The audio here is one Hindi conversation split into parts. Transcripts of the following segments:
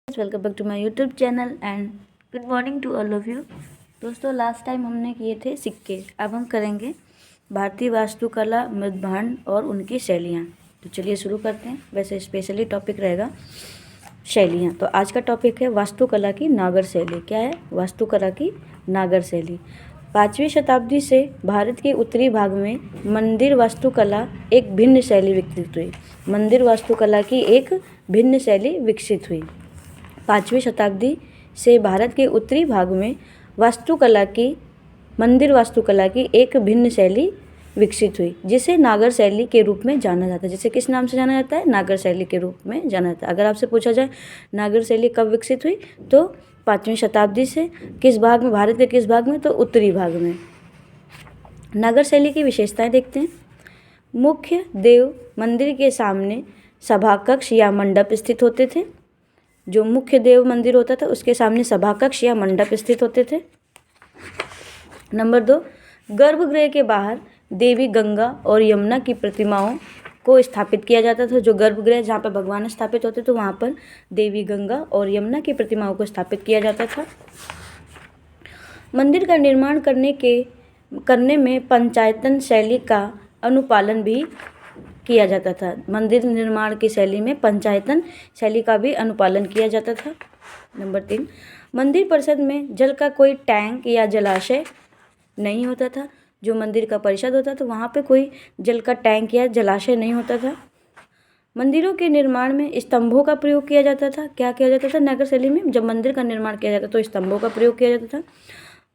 Welcome back to my YouTube channel and good morning to all of you. दोस्तों, लास्ट टाइम हमने किए थे सिक्के, अब हम करेंगे भारतीय वास्तुकला, मृदभांड और उनकी शैलियाँ। तो चलिए शुरू करते हैं। वैसे स्पेशली टॉपिक रहेगा शैलियाँ। तो आज का टॉपिक है वास्तुकला की नागर शैली। क्या है? वास्तुकला की नागर शैली। 5वीं शताब्दी से भारत के उत्तरी भाग में मंदिर वास्तुकला एक भिन्न शैली विकसित हुई। मंदिर वास्तुकला की एक भिन्न शैली विकसित हुई। 5वीं शताब्दी से भारत के उत्तरी भाग में मंदिर वास्तुकला की एक भिन्न शैली विकसित हुई, जिसे नागर शैली के रूप में जाना जाता है। जिसे किस नाम से जाना जाता है? नागर शैली के रूप में जाना जाता है। अगर आपसे पूछा जाए नागर शैली कब विकसित हुई, तो 5वीं शताब्दी से। किस भाग में? भारत के किस भाग में? तो उत्तरी भाग में। नागर शैली की विशेषताएं देखते हैं। मुख्य देव मंदिर के सामने सभा कक्ष या मंडप स्थित होते थे। जो मुख्य देव मंदिर होता था उसके सामने सभा कक्ष या मंडप स्थित होते थे। नंबर 2, गर्भगृह के बाहर देवी गंगा और यमुना की प्रतिमाओं को स्थापित किया जाता था। जो गर्भगृह जहाँ पर भगवान स्थापित होते थे वहाँ पर देवी गंगा और यमुना की प्रतिमाओं को स्थापित किया जाता था। मंदिर का निर्माण करने में पंचायतन शैली का अनुपालन भी किया जाता था। मंदिर निर्माण की शैली में पंचायतन शैली का भी अनुपालन किया जाता था। नंबर 3, मंदिर परिसर में जल का कोई टैंक या जलाशय नहीं होता था। जो मंदिर का परिसर होता था वहाँ पे कोई जल का टैंक या जलाशय नहीं होता था। मंदिरों के निर्माण में स्तंभों का प्रयोग किया जाता था। क्या किया जाता था नागर शैली में? जब मंदिर का निर्माण किया जाता तो स्तंभों का प्रयोग किया जाता था।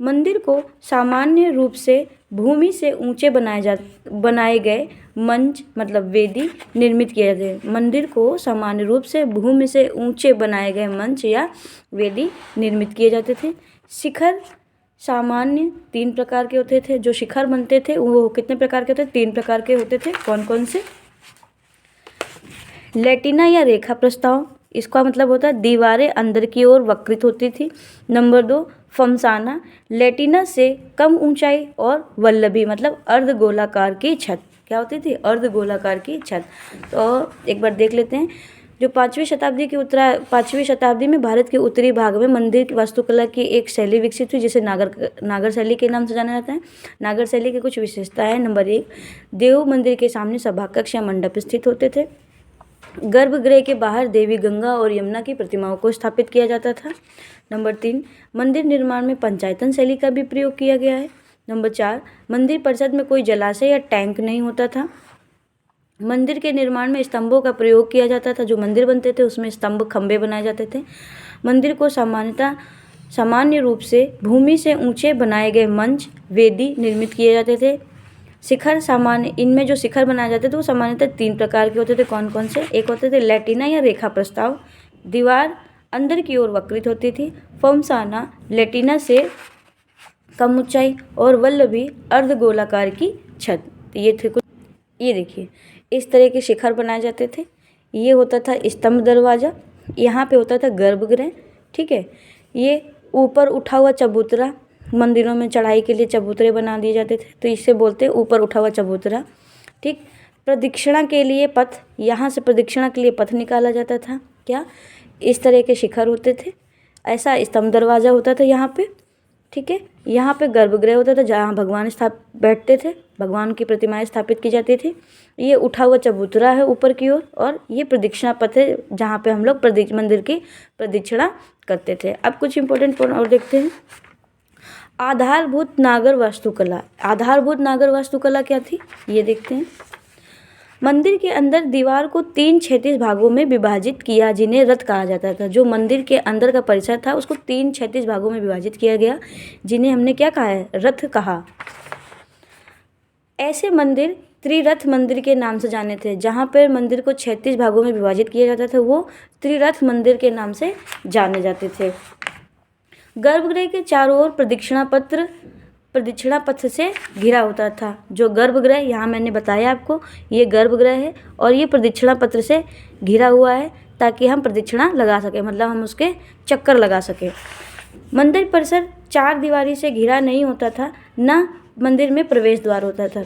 मंदिर को सामान्य रूप से भूमि से ऊंचे बनाए गए मंच मतलब वेदी निर्मित किए जाते हैं। मंदिर को सामान्य रूप से भूमि से ऊंचे बनाए गए मंच या वेदी निर्मित किए जाते थे। शिखर सामान्य 3 प्रकार के होते थे। जो शिखर बनते थे वो कितने प्रकार के होते थे? 3 प्रकार के होते थे। कौन कौन से? लेटिना या रेखा प्रस्ताव, इसका मतलब होता है दीवारें अंदर की ओर वक्रित होती थी। नंबर 2, फमसाना, लेटिना से कम ऊंचाई और वल्लभी मतलब अर्धगोलाकार की छत। क्या होती थी? अर्धगोलाकार की छत। तो एक बार देख लेते हैं। जो 5वीं शताब्दी में भारत के उत्तरी भाग में मंदिर की वास्तुकला की एक शैली विकसित हुई, जिसे नागर शैली के नाम से जाना जाता है। नागर शैली की कुछ विशेषताएं। नंबर 1, देव मंदिर के सामने सभा कक्ष या मंडप स्थित होते थे। गर्भगृह के बाहर देवी गंगा और यमुना की प्रतिमाओं को स्थापित किया जाता था। नंबर 3, मंदिर निर्माण में पंचायतन शैली का भी प्रयोग किया गया है। नंबर 4, मंदिर परिसर में कोई जलाशय या टैंक नहीं होता था। मंदिर के निर्माण में स्तंभों का प्रयोग किया जाता था। जो मंदिर बनते थे उसमें स्तंभ खंभे बनाए जाते थे। मंदिर को सामान्य रूप से भूमि से ऊंचे बनाए गए मंच वेदी निर्मित किए जाते थे। शिखर इनमें जो शिखर बनाए जाते थे वो सामान्यतः 3 प्रकार के होते थे। कौन कौन से? एक होते थे लेटिना या रेखा प्रस्ताव, दीवार अंदर की ओर वक्रित होती थी। फमसाना, लेटिना से कम ऊंचाई और वल्लभी अर्धगोलाकार की छत। ये थे कुछ। ये देखिए इस तरह के शिखर बनाए जाते थे। ये होता था स्तंभ दरवाज़ा। यहाँ पे होता था गर्भगृह। ठीक है। ये ऊपर उठा हुआ चबूतरा, मंदिरों में चढ़ाई के लिए चबूतरे बना दिए जाते थे तो इससे बोलते हैं ऊपर उठा हुआ चबूतरा। ठीक। प्रदक्षिणा के लिए पथ, यहाँ से प्रदक्षिणा के लिए पथ निकाला जाता था। क्या? इस तरह के शिखर होते थे। ऐसा स्तंभ दरवाज़ा होता था यहाँ पे। ठीक है। यहाँ पे गर्भगृह होता था जहाँ भगवान बैठते थे, भगवान की प्रतिमाएं स्थापित की जाती थी। ये उठा हुआ चबूतरा है ऊपर की ओर और ये प्रदक्षिणा पथ है जहाँ पे हम लोग मंदिर की प्रदक्षिणा करते थे। अब कुछ इंपॉर्टेंट पॉइंट और देखते हैं। आधारभूत नागर वास्तुकला। आधारभूत नागर वास्तुकला क्या थी ये देखते हैं। मंदिर के अंदर दीवार को 3 क्षैतिज भागों में विभाजित किया, जिन्हें रथ कहा जाता था। जो मंदिर के अंदर का परिसर था उसको 3 क्षैतिज भागों में विभाजित किया गया, जिन्हें हमने क्या कहा है? रथ कहा। ऐसे मंदिर त्रिरथ मंदिर के नाम से जाने थे। जहाँ पर मंदिर को 36 भागों में विभाजित किया जाता था वो त्रिरथ मंदिर के नाम से जाने जाते थे। गर्भगृह के चारों ओर प्रदक्षिणा पथ से घिरा होता था। जो गर्भगृह, यहाँ मैंने बताया आपको, ये गर्भगृह है और ये प्रदक्षिणा पत्र से घिरा हुआ है ताकि हम प्रदक्षिणा लगा सकें, मतलब हम उसके चक्कर लगा सकें। मंदिर परिसर 4 दीवारी से घिरा नहीं होता था, ना मंदिर में प्रवेश द्वार होता था।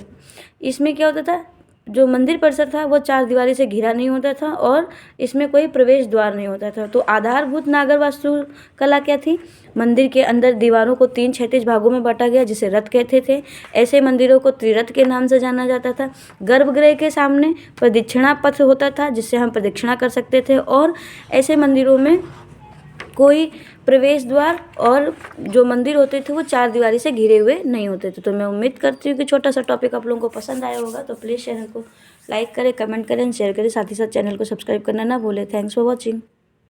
इसमें क्या होता था? जो मंदिर परिसर था वो चार दीवारी से घिरा नहीं होता था और इसमें कोई प्रवेश द्वार नहीं होता था। तो आधारभूत नागर वास्तुकला क्या थी? मंदिर के अंदर दीवारों को 3 क्षैतिज भागों में बांटा गया जिसे रथ कहते थे। ऐसे मंदिरों को त्रिरथ के नाम से जाना जाता था। गर्भगृह के सामने प्रदक्षिणा पथ होता था जिससे हम प्रदक्षिणा कर सकते थे और ऐसे मंदिरों में कोई प्रवेश द्वार और जो मंदिर होते थे वो चार दीवारी से घिरे हुए नहीं होते थे। तो मैं उम्मीद करती हूँ कि छोटा सा टॉपिक आप लोगों को पसंद आया होगा। तो प्लीज़ चैनल को लाइक करें, कमेंट करें, शेयर करें, साथ ही साथ चैनल को सब्सक्राइब करना ना भूलें। Thanks for watching.